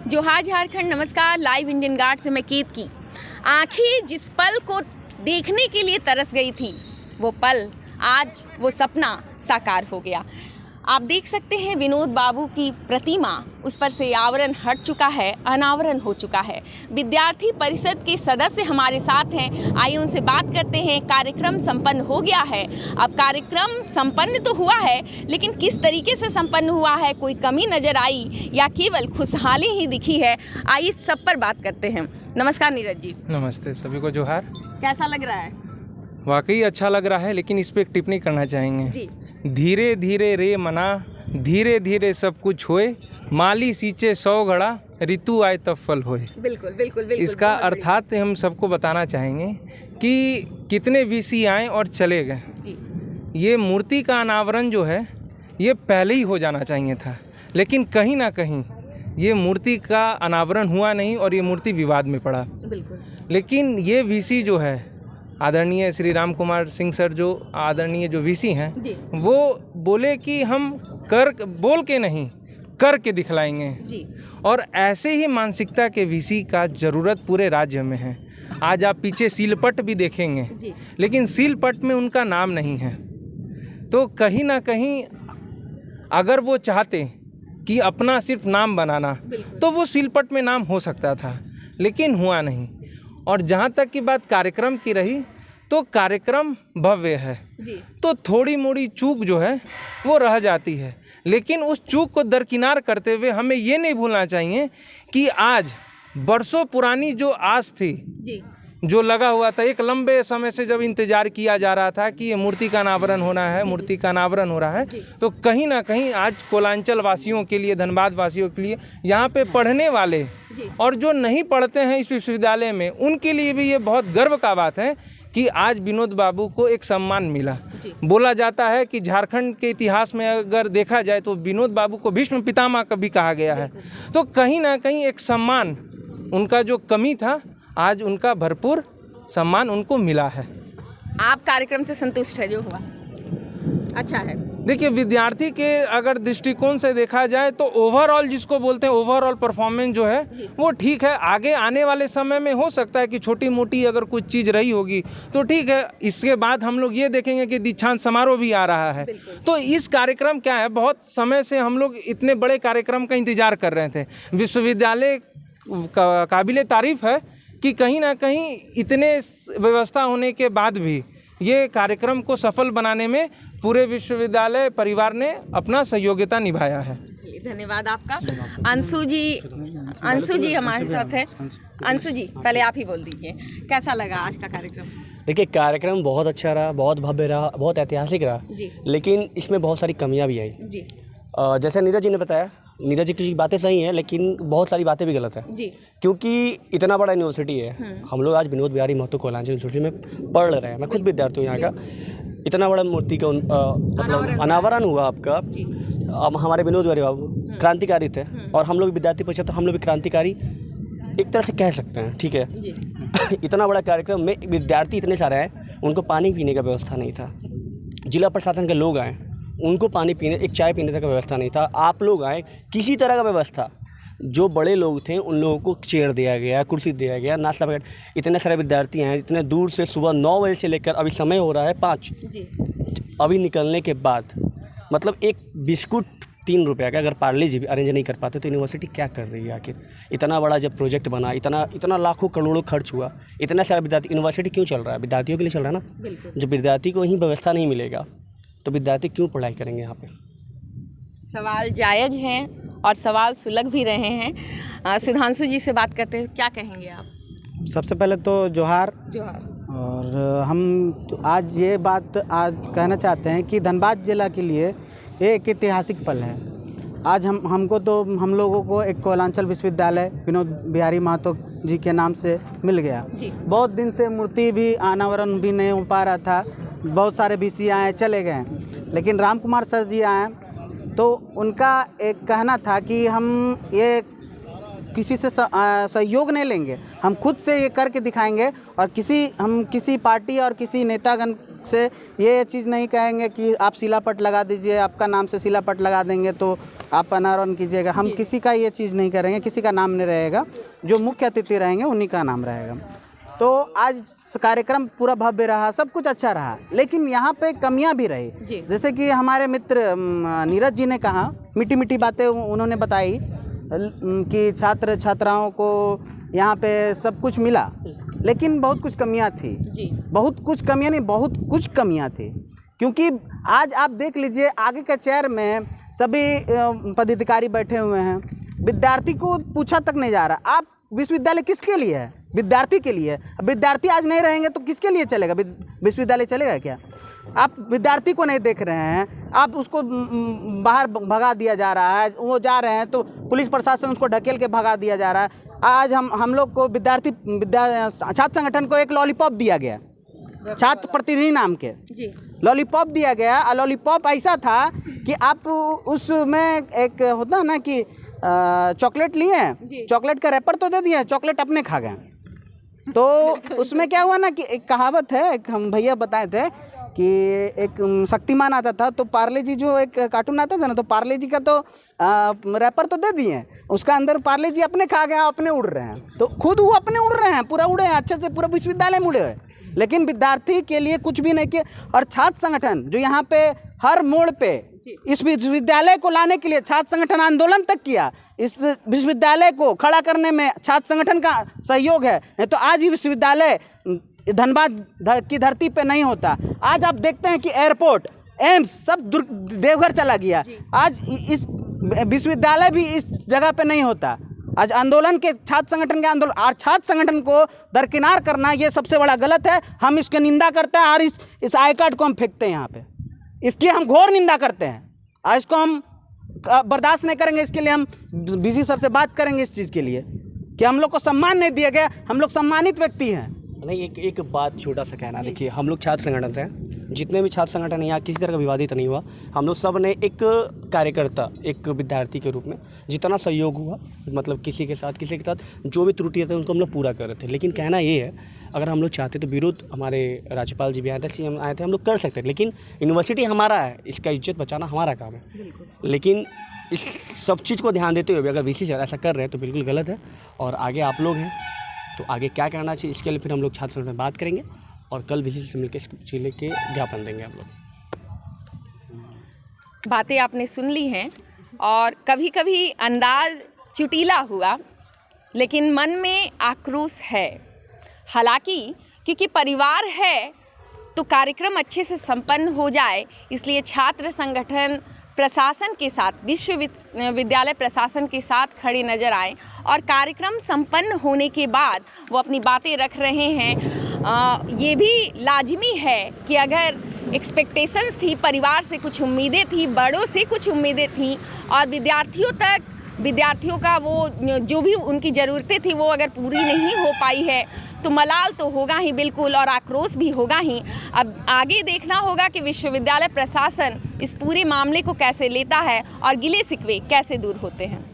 जोहार झारखंड, नमस्कार। Live Indian guard से मैं कीत की। आँखें जिस पल को देखने के लिए तरस गई थी, वो पल आज वो सपना साकार हो गया। आप देख सकते हैं विनोद बाबू की प्रतिमा, उस पर से आवरण हट चुका है, अनावरण हो चुका है। विद्यार्थी परिषद के सदस्य हमारे साथ हैं, आइए उनसे बात करते हैं। कार्यक्रम संपन्न हो गया है। अब कार्यक्रम संपन्न तो हुआ है, लेकिन किस तरीके से संपन्न हुआ है, कोई कमी नज़र आई या केवल खुशहाली ही दिखी है, आइए सब पर बात करते हैं। नमस्कार नीरज जी। नमस्ते, सभी को जोहार। कैसा लग रहा है? वाकई अच्छा लग रहा है, लेकिन इस पे एक टिप्पणी करना चाहेंगे जी। धीरे धीरे रे मना, धीरे धीरे सब कुछ होए, माली सींचे 100 घड़ा, ऋतु आए तब फल होए। बिल्कुल बिल्कुल बिल्कुल। इसका अर्थात हम सबको बताना चाहेंगे कि कितने वीसी आए और चले गए। ये मूर्ति का अनावरण जो है ये पहले ही हो जाना चाहिए था, लेकिन कहीं ना कहीं ये मूर्ति का अनावरण हुआ नहीं और ये मूर्ति विवाद में पड़ा। बिल्कुल। लेकिन ये वीसी जो है आदरणीय श्री राम कुमार सिंह सर, जो आदरणीय जो वीसी हैं, वो बोले कि हम बोल के नहीं कर के दिखलाएंगे जी। और ऐसे ही मानसिकता के वीसी का ज़रूरत पूरे राज्य में है। आज आप पीछे सीलपट भी देखेंगे जी, लेकिन सीलपट में उनका नाम नहीं है। तो कहीं ना कहीं अगर वो चाहते कि अपना सिर्फ नाम बनाना, तो वो सीलपट में नाम हो सकता था, लेकिन हुआ नहीं। और जहाँ तक की बात कार्यक्रम की रही, तो कार्यक्रम भव्य है जी। तो थोड़ी मोड़ी चूक जो है वो रह जाती है, लेकिन उस चूक को दरकिनार करते हुए हमें ये नहीं भूलना चाहिए कि आज बरसों पुरानी जो आस थी जी, जो लगा हुआ था, एक लंबे समय से जब इंतजार किया जा रहा था कि ये मूर्ति का अनावरण होना है, मूर्ति का अनावरण हो रहा है, तो कहीं ना कहीं आज कोलांचल वासियों के लिए, धनबाद वासियों के लिए, यहाँ पे पढ़ने वाले और जो नहीं पढ़ते हैं इस विश्वविद्यालय में, उनके लिए भी ये बहुत गर्व का बात है कि आज विनोद बाबू को एक सम्मान मिला। बोला जाता है कि झारखंड के इतिहास में अगर देखा जाए तो विनोद बाबू को भीष्म पितामह कभी कहा गया है। तो कहीं ना कहीं एक सम्मान, उनका जो कमी था, आज उनका भरपूर सम्मान उनको मिला है। आप कार्यक्रम से संतुष्ट है? जो हुआ अच्छा है। देखिए, विद्यार्थी के अगर दृष्टिकोण से देखा जाए तो ओवरऑल, जिसको बोलते हैं ओवरऑल परफॉर्मेंस जो है वो ठीक है। आगे आने वाले समय में हो सकता है कि छोटी मोटी अगर कुछ चीज़ रही होगी तो ठीक है। इसके बाद हम लोग ये देखेंगे कि दीक्षांत समारोह भी आ रहा है। तो इस कार्यक्रम क्या है, बहुत समय से हम लोग इतने बड़े कार्यक्रम का इंतजार कर रहे थे। विश्वविद्यालय का काबिले तारीफ़ है कि कहीं ना कहीं इतने व्यवस्था होने के बाद भी ये कार्यक्रम को सफल बनाने में पूरे विश्वविद्यालय परिवार ने अपना सहयोगिता निभाया है। धन्यवाद आपका। अंशु जी हमारे साथ है। अंशु जी, पहले आप ही बोल दीजिए, कैसा लगा आज का कार्यक्रम? देखिए, कार्यक्रम बहुत अच्छा रहा, बहुत भव्य रहा, बहुत ऐतिहासिक रहा जी। लेकिन इसमें बहुत सारी कमियां भी आई जी। जैसे नीरज जी ने बताया, नीरज जी की बातें सही हैं, लेकिन बहुत सारी बातें भी गलत हैं जी। क्योंकि इतना बड़ा यूनिवर्सिटी है, हम लोग आज विनोद बिहारी महतो कोयलांचल यूनिवर्सिटी में पढ़ रहे हैं। मैं खुद विद्यार्थी हूँ यहाँ का। इतना बड़ा मूर्ति का मतलब अनावरण हुआ आपका। अब हमारे विनोद बिहारी बाबू क्रांतिकारी थे, और हम लोग विद्यार्थी परिषद, तो हम लोग भी क्रांतिकारी एक तरह से कह सकते हैं, ठीक है। इतना बड़ा कार्यक्रम में विद्यार्थी इतने सारे हैं, उनको पानी पीने का व्यवस्था नहीं था। जिला प्रशासन के लोग आए, उनको पानी पीने, एक चाय पीने तक का व्यवस्था नहीं था। आप लोग आए, किसी तरह का व्यवस्था, जो बड़े लोग थे उन लोगों को चेयर दिया गया, कुर्सी दिया गया, नाश्ता वगैरह। इतने सारे विद्यार्थी हैं, इतने दूर से, सुबह 9 बजे से लेकर अभी समय हो रहा है 5 जी। अभी निकलने के बाद मतलब एक बिस्कुट 3 रुपये का अगर पार्ले जी भी अरेंज नहीं कर पाते तो यूनिवर्सिटी क्या कर रही है आखिर? इतना बड़ा जब प्रोजेक्ट बना, इतना लाखों करोड़ों खर्च हुआ, इतना सारा विद्यार्थी, यूनिवर्सिटी क्यों चल रहा है? विद्यार्थियों के लिए चल रहा है ना। जब विद्यार्थी को ही व्यवस्था नहीं मिलेगा तो विद्यार्थी क्यों पढ़ाई करेंगे यहाँ पे? सवाल जायज़ हैं और सवाल सुलग भी रहे हैं। सुधांशु जी से बात करते हैं, क्या कहेंगे आप? सबसे पहले तो जोहार। और हम तो आज ये बात कहना चाहते हैं कि धनबाद जिला के लिए एक ऐतिहासिक पल है। आज हम लोगों को एक कोयलांचल विश्वविद्यालय विनोद बिहारी महतो जी के नाम से मिल गया जी। बहुत दिन से मूर्ति भी अनावरण भी नहीं हो पा रहा था, बहुत सारे वीसी आए चले गए, लेकिन राम कुमार सर जी आए तो उनका एक कहना था कि हम ये किसी से सहयोग नहीं लेंगे, हम खुद से ये करके दिखाएंगे, और हम किसी पार्टी और किसी नेतागण से ये चीज़ नहीं कहेंगे कि आप शिलापट लगा दीजिए, आपका नाम से शिलापट लगा देंगे तो आप अनावरण कीजिएगा। हम किसी का ये चीज़ नहीं करेंगे, किसी का नाम नहीं रहेगा, जो मुख्य अतिथि रहेंगे उन्हीं का नाम रहेगा। तो आज कार्यक्रम पूरा भव्य रहा, सब कुछ अच्छा रहा, लेकिन यहाँ पे कमियाँ भी रही। जैसे कि हमारे मित्र नीरज जी ने कहा, मीठी मीठी बातें उन्होंने बताई कि छात्र छात्राओं को यहाँ पे सब कुछ मिला, लेकिन बहुत कुछ कमियाँ थी। बहुत कुछ कमियाँ नहीं, बहुत कुछ कमियाँ थी। क्योंकि आज आप देख लीजिए आगे के चेयर में सभी पदाधिकारी बैठे हुए हैं, विद्यार्थी को पूछा तक नहीं जा रहा। आप विश्वविद्यालय किसके लिए है? विद्यार्थी के लिए। अब विद्यार्थी आज नहीं रहेंगे तो किसके लिए चलेगा? विश्वविद्यालय चलेगा क्या? आप विद्यार्थी को नहीं देख रहे हैं, आप उसको बाहर भगा दिया जा रहा है। वो जा रहे हैं तो पुलिस प्रशासन उसको ढकेल के भगा दिया जा रहा है। आज हम लोग को छात्र संगठन को एक लॉलीपॉप दिया गया, छात्र प्रतिनिधि नाम के लॉलीपॉप दिया गया। और लॉलीपॉप ऐसा था कि आप उसमें एक होता है ना कि चॉकलेट लिए हैं, चॉकलेट का रैपर तो दे दिए, चॉकलेट अपने खा गए। तो उसमें क्या हुआ ना कि एक कहावत है, एक हम भैया बताए थे कि एक शक्तिमान आता था तो पार्ले जी, जो एक कार्टून आता था ना, तो पार्ले जी का तो रैपर तो दे दिए, उसका अंदर पार्ले जी अपने खा गए, अपने उड़ रहे हैं। तो खुद वो अपने उड़ रहे हैं, पूरा उड़े हैं अच्छे से, पूरा विश्वविद्यालय में उड़े हैं, लेकिन विद्यार्थी के लिए कुछ भी नहीं किया। और छात्र संगठन जो यहाँ पे हर मोड़ पे इस विश्वविद्यालय को लाने के लिए छात्र संगठन आंदोलन तक किया, इस विश्वविद्यालय को खड़ा करने में छात्र संगठन का सहयोग है, नहीं तो आज ही विश्वविद्यालय धनबाद की धरती पे नहीं होता। आज आप देखते हैं कि एयरपोर्ट, एम्स सब देवघर चला गया। आज इस विश्वविद्यालय भी इस जगह पे नहीं होता। आज आंदोलन के छात्र संगठन के आंदोलन और छात्र संगठन को दरकिनार करना, ये सबसे बड़ा गलत है। हम इसकी निंदा करते हैं और इस आई कार्ड को हम फेंकते हैं यहाँ पे, इसकी हम घोर निंदा करते हैं और इसको हम बर्दाश्त नहीं करेंगे। इसके लिए हम बीसी सर से बात करेंगे इस चीज़ के लिए कि हम लोग को सम्मान नहीं दिया गया। हम लोग सम्मानित व्यक्ति हैं। नहीं, एक बात छोटा सा कहना, देखिए हम लोग छात्र संगठन से हैं, जितने भी छात्र संगठन यहाँ किसी तरह का विवादित नहीं हुआ। हम लोग सब ने एक कार्यकर्ता, एक विद्यार्थी के रूप में जितना सहयोग हुआ, मतलब किसी के साथ जो भी त्रुटियाँ थी उनको हम लोग पूरा कर रहे थे। लेकिन कहना ये है, अगर हम लोग चाहते तो विरोध, हमारे राज्यपाल जी भी आए थे, CM आए थे, हम लोग कर सकते हैं, लेकिन यूनिवर्सिटी हमारा है, इसका इज्जत बचाना हमारा काम है। लेकिन इस सब चीज़ को ध्यान देते हुए अगर VC सर ऐसा कर रहे हैं तो बिल्कुल गलत है। और आगे आप लोग हैं तो आगे क्या करना चाहिए, इसके लिए फिर हम लोग छात्र संगठन में बात करेंगे और कल VC से मिलकर इसके लेके ज्ञापन देंगे हम लोग। बातें आपने सुन ली हैं और कभी कभी अंदाज चुटीला हुआ, लेकिन मन में आक्रोश है। हालांकि क्योंकि परिवार है तो कार्यक्रम अच्छे से संपन्न हो जाए, इसलिए छात्र संगठन प्रशासन के साथ, विश्वविद्यालय प्रशासन के साथ खड़े नज़र आए और कार्यक्रम संपन्न होने के बाद वो अपनी बातें रख रहे हैं। ये भी लाजमी है कि अगर एक्सपेक्टेशंस थी, परिवार से कुछ उम्मीदें थी, बड़ों से कुछ उम्मीदें थी और विद्यार्थियों का वो जो भी उनकी ज़रूरतें थी वो अगर पूरी नहीं हो पाई है तो मलाल तो होगा ही बिल्कुल और आक्रोश भी होगा ही। अब आगे देखना होगा कि विश्वविद्यालय प्रशासन इस पूरे मामले को कैसे लेता है और गिले शिकवे कैसे दूर होते हैं।